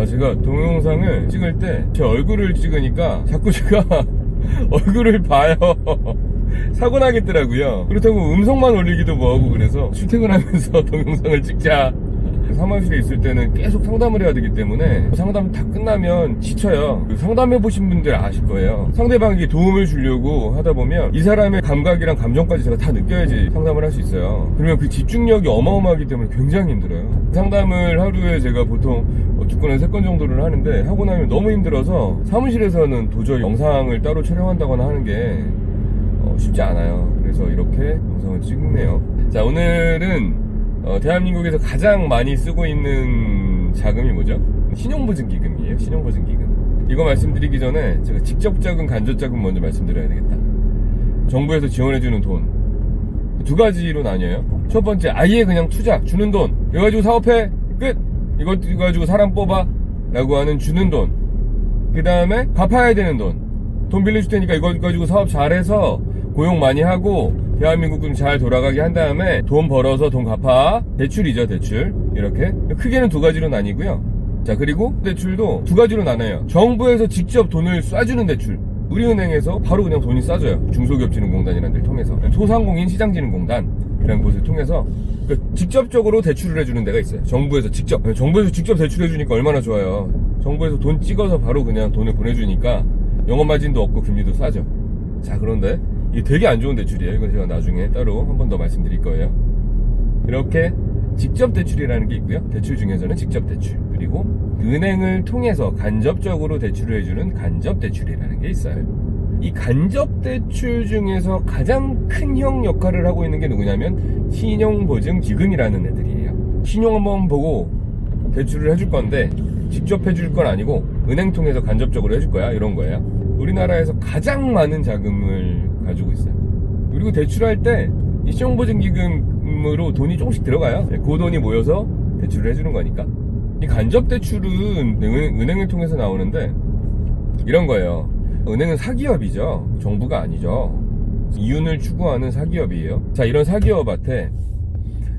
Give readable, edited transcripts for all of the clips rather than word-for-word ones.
제가 동영상을 찍을 때 제 얼굴을 찍으니까 자꾸 제가 얼굴을 봐요. 사고 나겠더라고요. 그렇다고 음성만 올리기도 뭐하고, 그래서 출퇴근하면서 동영상을 찍자. 사무실에 있을 때는 계속 상담을 해야 되기 때문에 상담 다 끝나면 지쳐요. 상담해보신 분들 아실 거예요. 상대방에게 도움을 주려고 하다 보면 이 사람의 감각이랑 감정까지 제가 다 느껴야지 상담을 할 수 있어요. 그러면 그 집중력이 어마어마하기 때문에 굉장히 힘들어요. 상담을 하루에 제가 보통 2건에서 3건 정도를 하는데, 하고 나면 너무 힘들어서 사무실에서는 도저히 영상을 따로 촬영한다거나 하는 게 쉽지 않아요. 그래서 이렇게 영상을 찍네요. 자, 오늘은 대한민국에서 가장 많이 쓰고 있는 자금이 뭐죠? 신용보증기금이에요. 신용보증기금. 이거 말씀드리기 전에 제가 직접자금, 간접자금 먼저 말씀드려야 되겠다. 정부에서 지원해주는 돈 두 가지로 나뉘어요. 첫 번째, 아예 그냥 투자, 주는 돈. 이거 가지고 사업해, 끝! 이거 가지고 사람 뽑아 라고 하는 주는 돈. 그 다음에 갚아야 되는 돈 빌려줄 테니까 이거 가지고 사업 잘해서 고용 많이 하고 대한민국 좀 잘 돌아가게 한 다음에 돈 벌어서 돈 갚아. 대출이죠, 대출. 이렇게 크게는 두 가지로 나뉘고요. 자, 그리고 대출도 두 가지로 나눠요. 정부에서 직접 돈을 쏴주는 대출, 우리은행에서 바로 그냥 돈이 쏴줘요. 중소기업진흥공단이라는 데를 통해서, 소상공인 시장진흥공단이라는 곳을 통해서 직접적으로 대출을 해주는 데가 있어요. 정부에서 직접 대출해주니까 얼마나 좋아요. 정부에서 돈 찍어서 바로 그냥 돈을 보내주니까 영업마진도 없고 금리도 싸죠. 자, 그런데 이게 되게 안 좋은 대출이에요. 이건 제가 나중에 따로 한 번 더 말씀드릴 거예요. 이렇게 직접 대출이라는 게 있고요. 대출 중에서는 직접 대출, 그리고 은행을 통해서 간접적으로 대출을 해주는 간접 대출이라는 게 있어요. 이 간접 대출 중에서 가장 큰 형 역할을 하고 있는 게 누구냐면 신용보증기금이라는 애들이에요. 신용 한번 보고 대출을 해줄 건데 직접 해줄 건 아니고 은행 통해서 간접적으로 해줄 거야, 이런 거예요. 우리나라에서 가장 많은 자금을 가지고 있어요. 그리고 대출할 때 이 신용보증기금으로 돈이 조금씩 들어가요. 그 돈이 모여서 대출을 해주는 거니까. 이 간접 대출은 은행을 통해서 나오는데 이런 거예요. 은행은 사기업이죠. 정부가 아니죠. 이윤을 추구하는 사기업이에요. 자, 이런 사기업한테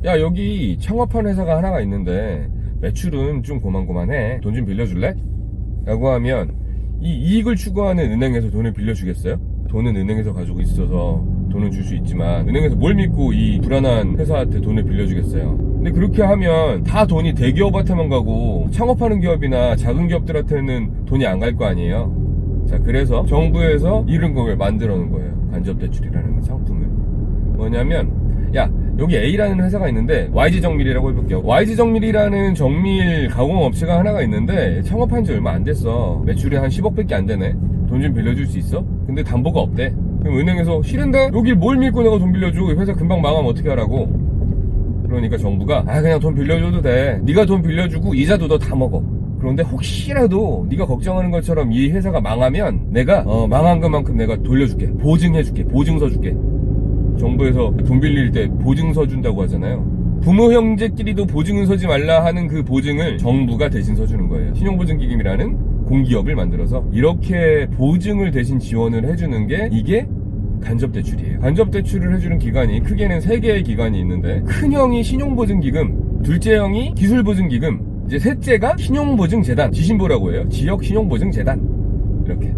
야, 여기 창업한 회사가 하나가 있는데 매출은 좀 고만고만해. 돈 좀 빌려줄래? 라고 하면 이 이익을 추구하는 은행에서 돈을 빌려주겠어요? 돈은 은행에서 가지고 있어서 돈은 줄 수 있지만 은행에서 뭘 믿고 이 불안한 회사한테 돈을 빌려주겠어요? 근데 그렇게 하면 다 돈이 대기업한테만 가고 창업하는 기업이나 작은 기업들한테는 돈이 안 갈 거 아니에요. 자, 그래서 정부에서 이런 걸 만들어 놓은 거예요. 간접대출이라는 상품을. 뭐냐면, 야, 여기 A라는 회사가 있는데 YG정밀이라고 해볼게요. YG정밀이라는 정밀 가공업체가 하나가 있는데 창업한 지 얼마 안 됐어. 매출이 한 10억밖에 안 되네. 돈 좀 빌려줄 수 있어? 근데 담보가 없대. 그럼 은행에서 싫은데? 여길 뭘 믿고 내가 돈 빌려줘? 회사 금방 망하면 어떻게 하라고? 그러니까 정부가 그냥 돈 빌려줘도 돼. 네가 돈 빌려주고 이자도 너 다 먹어. 그런데 혹시라도 네가 걱정하는 것처럼 이 회사가 망하면 내가 망한 것만큼 내가 돌려줄게. 보증해줄게. 보증서 줄게. 정부에서 돈 빌릴 때 보증서 준다고 하잖아요. 부모 형제끼리도 보증은 서지 말라 하는 그 보증을 정부가 대신 서주는 거예요. 신용보증기금이라는 공기업을 만들어서 이렇게 보증을 대신 지원을 해주는 게 이게 간접대출이에요. 간접대출을 해주는 기관이 크게는 3개의 기관이 있는데, 큰 형이 신용보증기금, 둘째 형이 기술보증기금, 이제 셋째가 신용보증재단, 지신보라고 해요. 지역신용보증재단. 이렇게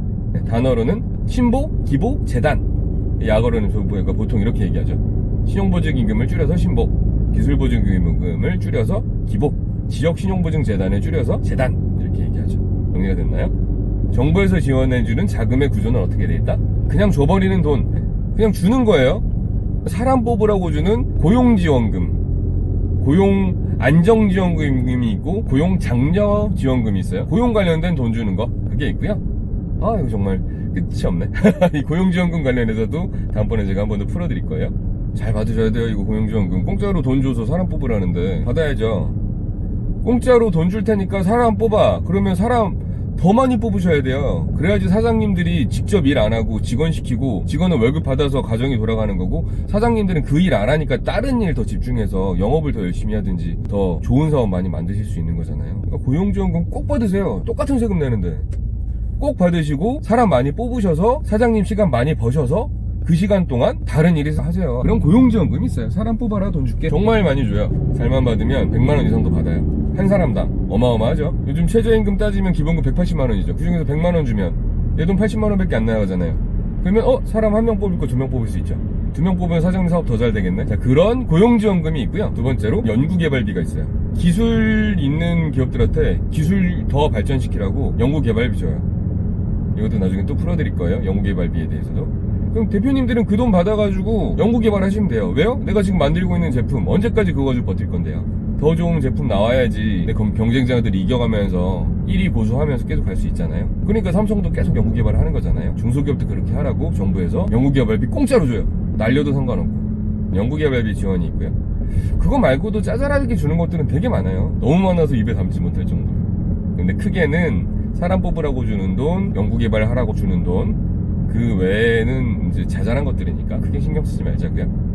단어로는 신보, 기보, 재단. 약어로는 저희가 보통 이렇게 얘기하죠. 신용보증기금을 줄여서 신보, 기술보증기금을 줄여서 기보, 지역신용보증재단을 줄여서 재단, 이렇게 얘기하죠. 정리가 됐나요? 정부에서 지원해주는 자금의 구조는 어떻게 돼 있다? 그냥 줘버리는 돈, 그냥 주는 거예요. 사람 뽑으라고 주는 고용지원금, 고용안정지원금이 있고 고용장려지원금이 있어요. 고용 관련된 돈 주는 거, 그게 있고요. 이거 정말 끝이 없네. 이 고용지원금 관련해서도 다음번에 제가 한 번 더 풀어드릴 거예요. 잘 받으셔야 돼요. 이거 고용지원금 공짜로 돈 줘서 사람 뽑으라는데 받아야죠. 공짜로 돈 줄 테니까 사람 뽑아. 그러면 사람 더 많이 뽑으셔야 돼요. 그래야지 사장님들이 직접 일 안 하고 직원 시키고, 직원은 월급 받아서 가정이 돌아가는 거고, 사장님들은 그 일 안 하니까 다른 일 더 집중해서 영업을 더 열심히 하든지 더 좋은 사업 많이 만드실 수 있는 거잖아요. 그러니까 고용지원금 꼭 받으세요. 똑같은 세금 내는데 꼭 받으시고 사람 많이 뽑으셔서 사장님 시간 많이 버셔서 그 시간 동안 다른 일을 하세요. 그럼 고용지원금이 있어요. 사람 뽑아라 돈 줄게. 정말 많이 줘요. 잘만 받으면 100만원 이상도 받아요. 한 사람당. 어마어마하죠. 요즘 최저임금 따지면 기본급 180만원이죠. 그 중에서 100만원 주면 내 돈 80만원밖에 안 나가잖아요. 그러면 사람 한 명 뽑을 거 2명 뽑을 수 있죠. 2명 뽑으면 사장님 사업 더 잘 되겠네. 자, 그런 고용지원금이 있고요. 두 번째로 연구개발비가 있어요. 기술 있는 기업들한테 기술 더 발전시키라고 연구개발비 줘요. 이것도 나중에 또 풀어드릴 거예요. 연구개발비에 대해서도. 그럼 대표님들은 그 돈 받아가지고 연구개발 하시면 돼요. 왜요? 내가 지금 만들고 있는 제품 언제까지 그거 가지고 버틸 건데요. 더 좋은 제품 나와야지 내 경쟁자들이 이겨가면서 1위 고수하면서 계속 갈 수 있잖아요. 그러니까 삼성도 계속 연구개발을 하는 거잖아요. 중소기업도 그렇게 하라고 정부에서 연구개발비 공짜로 줘요. 날려도 상관없고. 연구개발비 지원이 있고요. 그거 말고도 짜잘하게 주는 것들은 되게 많아요. 너무 많아서 입에 담지 못할 정도로. 근데 크게는 사람 뽑으라고 주는 돈, 연구개발 하라고 주는 돈, 그 외에는 이제 자잘한 것들이니까 크게 신경 쓰지 말자고요.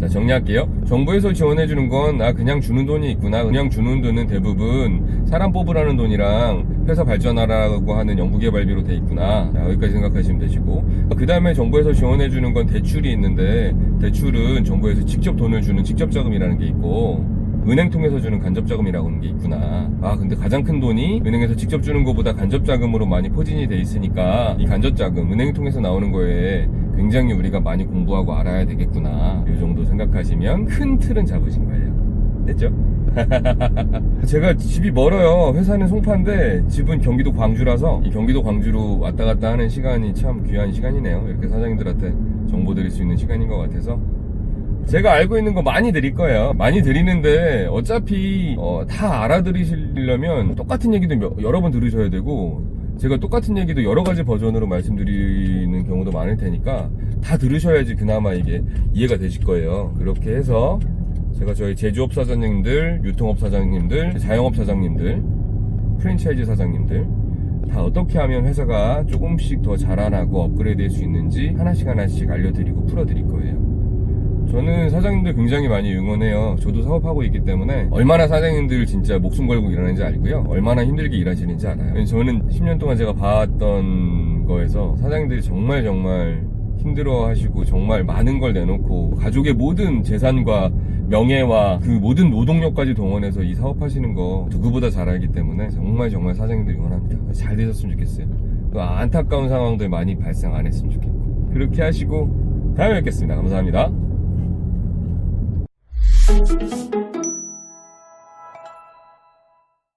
자, 정리할게요. 정부에서 지원해주는 건 그냥 주는 돈이 있구나. 그냥 주는 돈은 대부분 사람 뽑으라는 돈이랑 회사 발전하라고 하는 연구개발비로 돼 있구나. 자, 여기까지 생각하시면 되시고, 그 다음에 정부에서 지원해주는 건 대출이 있는데, 대출은 정부에서 직접 돈을 주는 직접자금이라는 게 있고, 은행 통해서 주는 간접자금이라고 하는 게 있구나. 근데 가장 큰 돈이 은행에서 직접 주는 것보다 간접자금으로 많이 포진이 돼 있으니까 이 간접자금, 은행 통해서 나오는 거에 굉장히 우리가 많이 공부하고 알아야 되겠구나. 이 정도 생각하시면 큰 틀은 잡으신 거예요. 됐죠? 제가 집이 멀어요. 회사는 송파인데 집은 경기도 광주라서 이 경기도 광주로 왔다 갔다 하는 시간이 참 귀한 시간이네요. 이렇게 사장님들한테 정보 드릴 수 있는 시간인 것 같아서 제가 알고 있는 거 많이 드릴 거예요. 많이 드리는데 어차피 다 알아들으시려면 똑같은 얘기도 여러 번 들으셔야 되고, 제가 똑같은 얘기도 여러 가지 버전으로 말씀드리는 경우도 많을 테니까 다 들으셔야지 그나마 이게 이해가 되실 거예요. 그렇게 해서 제가 저희 제조업 사장님들, 유통업 사장님들, 자영업 사장님들, 프랜차이즈 사장님들 다 어떻게 하면 회사가 조금씩 더 자라나고 업그레이드 할 수 있는지 하나씩 알려드리고 풀어드릴 거예요. 저는 사장님들 굉장히 많이 응원해요. 저도 사업하고 있기 때문에 얼마나 사장님들 진짜 목숨 걸고 일하는지 알고요. 얼마나 힘들게 일하시는지 알아요. 저는 10년 동안 제가 봤던 거에서 사장님들이 정말 힘들어 하시고 정말 많은 걸 내놓고 가족의 모든 재산과 명예와 그 모든 노동력까지 동원해서 이 사업하시는 거 누구보다 잘 알기 때문에 정말 사장님들 응원합니다. 잘 되셨으면 좋겠어요. 그 안타까운 상황들 많이 발생 안 했으면 좋겠고. 그렇게 하시고 다음에 뵙겠습니다. 감사합니다.